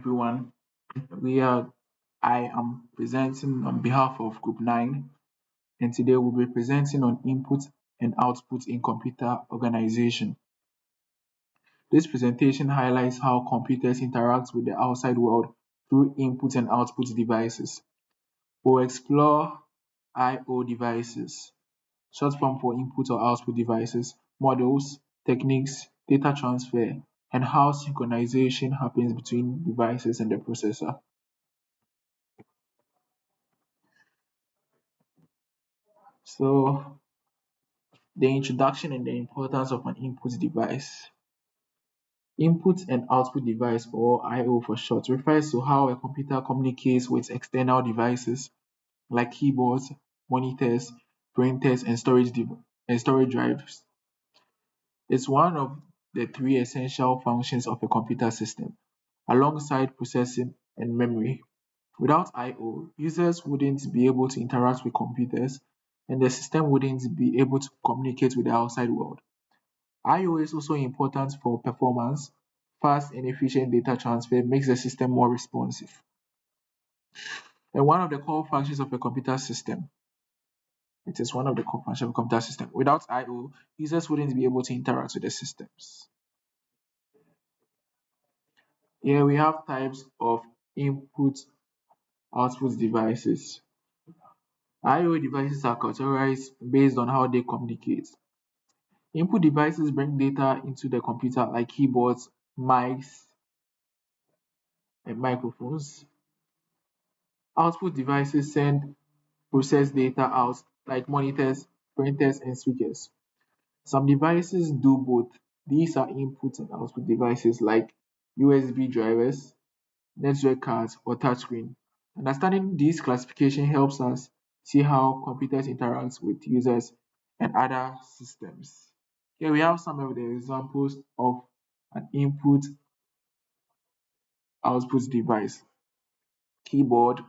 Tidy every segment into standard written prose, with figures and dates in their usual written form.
Everyone. We are I am presenting on behalf of Group 9, and today we'll be presenting on input and output in computer organization. This presentation highlights how computers interact with the outside world through input and output devices. We'll explore I/O devices, short form for input or output devices, models, techniques, data transfer, and how synchronization happens between devices and the processor. So, the introduction and the importance of an input device. Input and output device, or I/O for short, refers to how a computer communicates with external devices like keyboards, monitors, printers, and storage drives. It's one of the three essential functions of a computer system, alongside processing and memory. Without I/O, users wouldn't be able to interact with computers, and the system wouldn't be able to communicate with the outside world. I/O is also important for performance. Fast and efficient data transfer makes the system more responsive. And one of the core functions of a computer system. It is one of the core functions of a computer system. Without I/O, users wouldn't be able to interact with the systems. Here we have types of input output devices. I/O devices are categorized based on how they communicate. Input devices bring data into the computer like keyboards, mice, and microphones. Output devices send process data out like monitors, printers, and speakers. Some devices do both. These are input and output devices like USB drivers, network cards, or touchscreen. Understanding this classification helps us see how computers interact with users and other systems. Here we have some of the examples of an input output device: keyboard,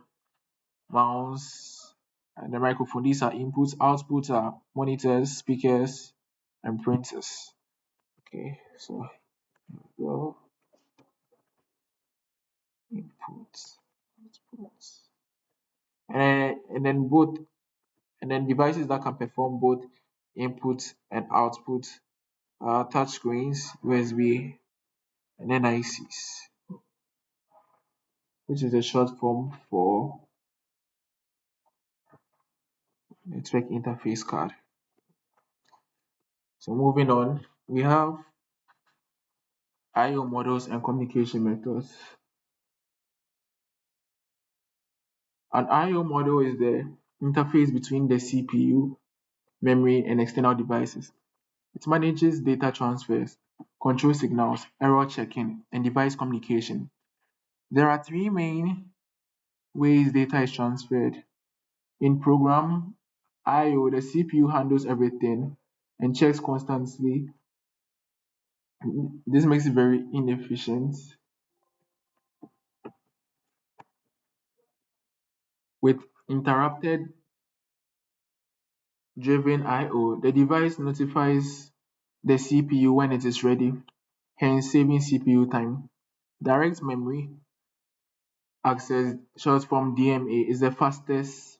mouse, and the microphone. These are inputs. Outputs are monitors, speakers, and printers. Okay, so go inputs, outputs, and then both, and then devices that can perform both input and output are touch screens, USB, and then ICs, which is a short form for network interface card. So moving on, we have I/O models and communication methods. An I/O model is the interface between the CPU, memory, and external devices. It manages data transfers, control signals, error checking, and device communication. There are three main ways data is transferred. In program I/O, the CPU handles everything and checks constantly. This makes it very inefficient. With interrupted driven I/O, the device notifies the CPU when it is ready, hence saving CPU time. Direct memory access, short form DMA, is the fastest.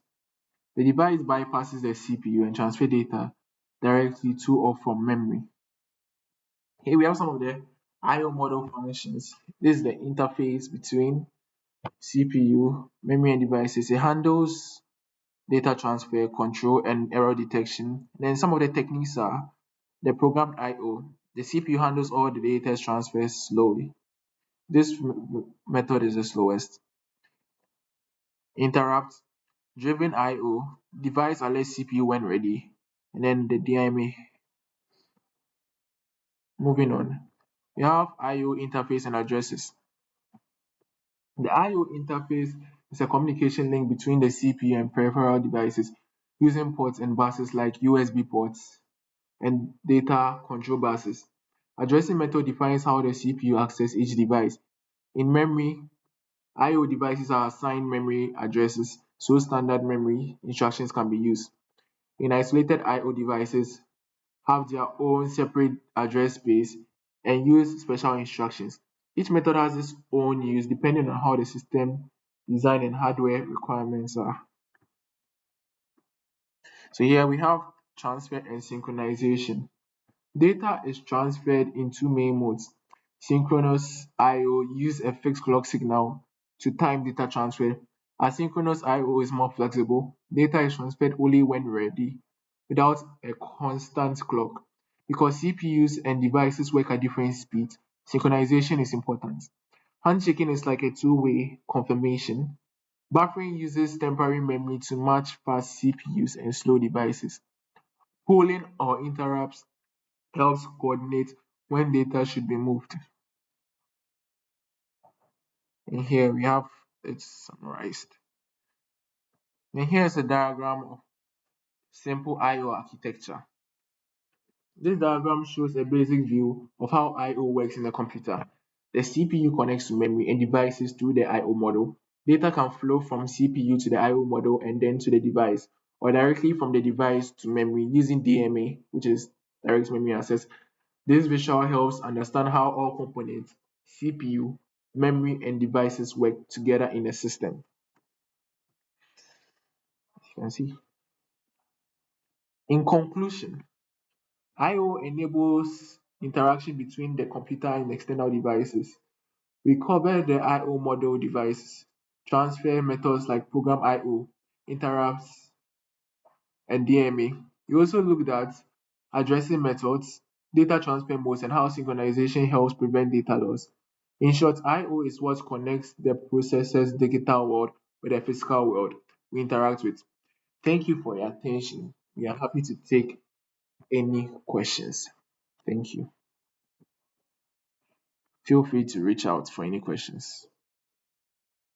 The device bypasses the CPU and transfer data directly to or from memory. Here we have some of the I/O model functions. This is the interface between CPU, memory, and devices. It handles data transfer, control, and error detection. Then some of the techniques are the programmed I/O. The CPU handles all the data transfers slowly. This method is the slowest. Interrupt driven I/O. Device alerts CPU when ready. And then the DMA. Moving on. We have I/O interface and addresses. The I/O interface is a communication link between the CPU and peripheral devices using ports and buses like USB ports and data control buses. Addressing method defines how the CPU access each device. In memory, I/O devices are assigned memory addresses so standard memory instructions can be used. In isolated I/O devices have their own separate address space and use special instructions. Each method has its own use depending on how the system design and hardware requirements are. So here we have transfer and synchronization. Data is transferred in two main modes. Synchronous I/O use a fixed clock signal to time data transfer. Asynchronous I/O is more flexible. Data is transferred only when ready, without a constant clock. Because CPUs and devices work at different speeds, synchronization is important. Handshaking is like a two-way confirmation. Buffering uses temporary memory to match fast CPUs and slow devices. Polling or interrupts helps coordinate when data should be moved. And here we have it summarized. And here's a diagram of simple I/O architecture. This diagram shows a basic view of how I/O works in a computer. The CPU connects to memory and devices through the I/O model. Data can flow from CPU to the I/O model and then to the device, or directly from the device to memory using DMA, which is direct memory access. This visual helps understand how all components, CPU, memory, and devices work together in a system. You can see. In conclusion, I/O enables interaction between the computer and external devices. We covered the I/O model devices, transfer methods like program I/O, interrupts, and DMA. We also looked at addressing methods, data transfer modes, and how synchronization helps prevent data loss. In short, I/O is what connects the processor's digital world with the physical world we interact with. Thank you for your attention. We are happy to take any questions. Thank you. Feel free to reach out for any questions.